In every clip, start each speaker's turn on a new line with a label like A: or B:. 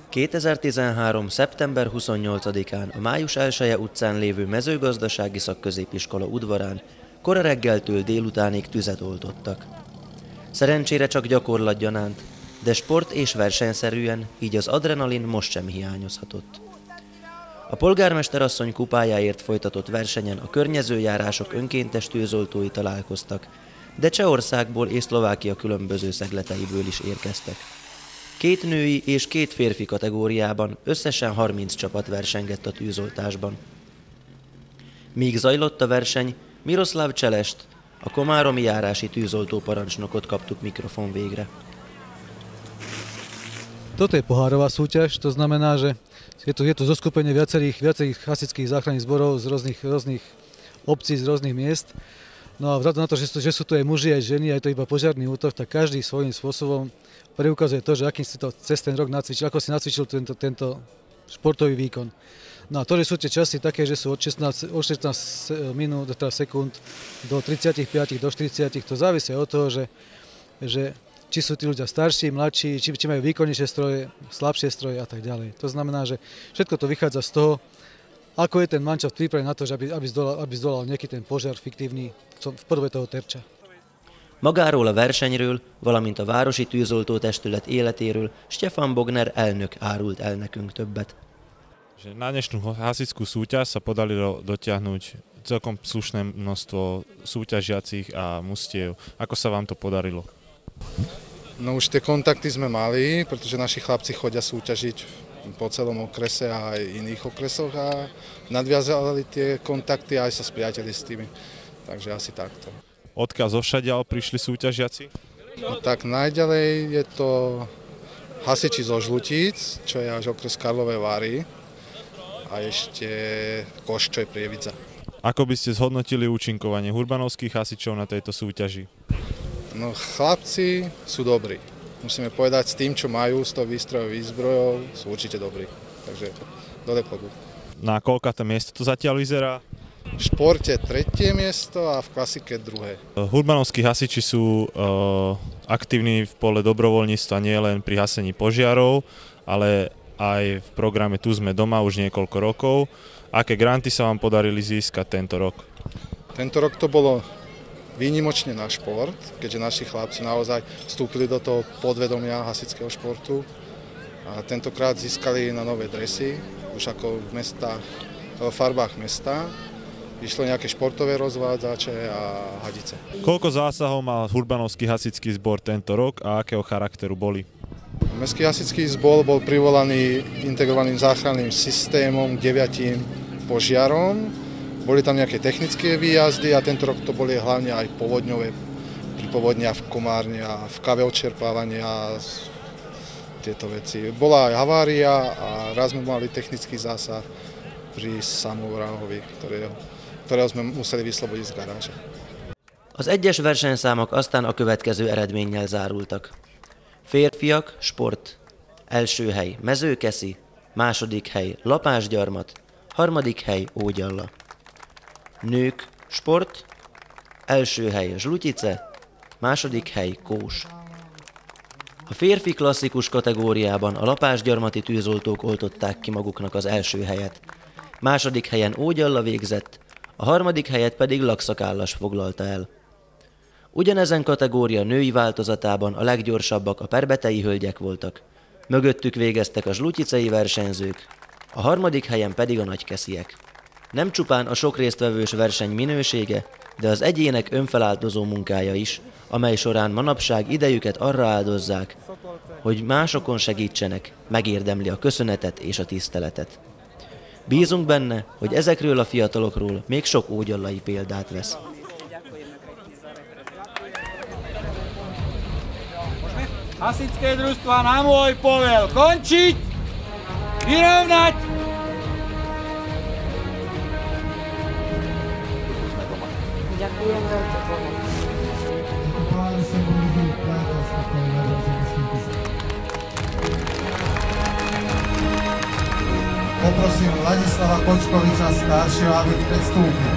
A: 2013. szeptember 28-án a Május 1-e utcán lévő mezőgazdasági szakközépiskola udvarán kora reggeltől délutánig tüzet oltottak. Szerencsére csak gyakorlatgyanánt, de sport- és versenyszerűen, így az adrenalin most sem hiányozhatott. A polgármester asszony kupájáért folytatott versenyen a környező járások önkéntes tűzoltói találkoztak, de Csehországból és Szlovákia különböző szegleteiből is érkeztek. 2 női és 2 férfi kategóriában összesen 30 csapat versengett a tűzoltásban. Míg zajlott a verseny, Miroslav Cselest, a komáromi járási tűzoltó parancsnokot kaptuk mikrofon végre.
B: Toto je pohárová súťaž, to znamená, že je to zoskupenie viacerých hasičských záchranných zborov z rôznych obcí, z rôznych miest. No a vzhľadom na to, že sú tu aj muži, aj ženy, aj to iba požiarny útok, tak každý svojím spôsobom preukazuje to, že akým si to cez ten rok nacvičil, ako si nacvičil tento športový výkon. No a to, že sú tie časy také, že sú od 16 minút, teda sekúnd do 35, do 40, to závisí od toho, že či sú tí ľudia starší, mladší, či majú výkonnejšie stroje, slabšie stroje a tak ďalej. To znamená, že všetko to vychádza z toho, ako je ten manšaft pripravený na to, že aby zdolal nejaký ten požiar fiktívny v podobe toho terča.
A: Magáról a versenyről, valamint a Városi Tűzoltótestület életéről Stefan Bogner elnök árult el nekünk többet.
C: Na dnešnú hasičskú súťaž sa podarilo dotiahnuť celkom slušné množstvo súťažiacich a mustiev. Ako sa vám to podarilo?
D: No už tie kontakty sme mali, pretože naši chlapci chodia súťažiť po celom okrese a aj iných okresoch a nadviazali tie kontakty a aj sa spriateli s tými. Takže asi takto.
C: Odkiaľ zovšadiaľ prišli súťažiaci?
D: No tak najďalej je to hasiči zo Žlutíc, čo je až okres Karlové Vary a ešte Koš, čo je Prievidza.
C: Ako by ste zhodnotili účinkovanie hurbanovských hasičov na tejto súťaži?
D: No chlapci sú dobrí. Musíme povedať, s tým, čo majú, s tou výstrojou, výzbrojou, sú určite dobrí. Takže dole klobu.
C: Na koľkaté miesto to zatiaľ vyzerá?
D: V športe 3. miesto a v klasike 2.
C: Hurbanovskí hasiči sú aktívni v pole dobrovoľníctva nie len pri hasení požiarov, ale aj v programe Tu sme doma už niekoľko rokov. Aké granty sa vám podarili získať tento rok?
D: Tento rok to bolo výnimočne na šport, keďže naši chlapci naozaj vstúpili do toho podvedomia hasičského športu a tentokrát získali na nové dresy, už ako v farbách mesta. Išlo nejaké športové rozvádzače a hadice.
C: Koľko zásahov mal hurbanovský hasičský zbor tento rok a akého charakteru boli?
D: Mestský hasičský zbor bol privolaný integrovaným záchranným systémom 9 požiarom. Boli tam nejaké technické výjazdy a tento rok to boli hlavne aj povodňové, pri povodniach v Komárne a v kave odčerpávania a tieto veci. Bola aj havária a raz sme mali technický zásah pri Samovráhovi, ktorého sme museli vyslobodiť z garáže.
A: Az egyes versenyszámok aztán a következő eredménnyel zárultak. Férfiak, sport. Első hely Mezőkeszi, második hely Lapásgyarmat, harmadik hely Ógyalla. Nők, sport. Első hely Žlutice, második hely Kós. A férfi klasszikus kategóriában a lapásgyarmati tűzoltók oltották ki maguknak az első helyet. Második helyen Ógyalla végzett, a harmadik helyet pedig Lakszakállas foglalta el. Ugyanezen kategória női változatában a leggyorsabbak a perbetei hölgyek voltak. Mögöttük végeztek a zluticei versenyzők, a harmadik helyen pedig a nagykesziek. Nem csupán a sok résztvevős verseny minősége, de az egyének önfeláldozó munkája is, amely során manapság idejüket arra áldozzák, hogy másokon segítsenek, megérdemli a köszönetet és a tiszteletet. Bízunk benne, hogy ezekről a fiatalokról még sok ógyallai példát vesz.
E: Hasičské družstva na môj povel končiť, vyrovnať.
F: Ďakujem veľmi.
G: Poprosím Ladislava Kočkoviča staršieho, aby predstúpil.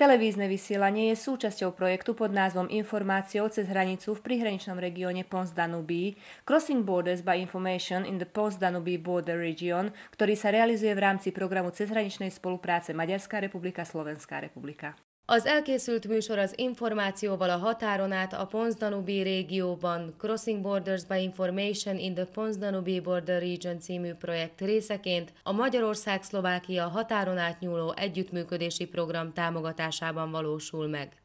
H: Televízne vysielanie je súčasťou projektu pod názvom Informáciou cez hranicu v prihraničnom regióne Pons-Danubí, Crossing Borders by Information in the Pons-Danubí Border Region, ktorý sa realizuje v rámci programu cezhraničnej spolupráce Maďarská republika, Slovenská republika.
I: Az elkészült műsor az információval a határon át a Pons-Danubí régióban Crossing Borders by Information in the Pons-Danubí Border Region című projekt részeként a Magyarország-Szlovákia határon átnyúló együttműködési program támogatásában valósul meg.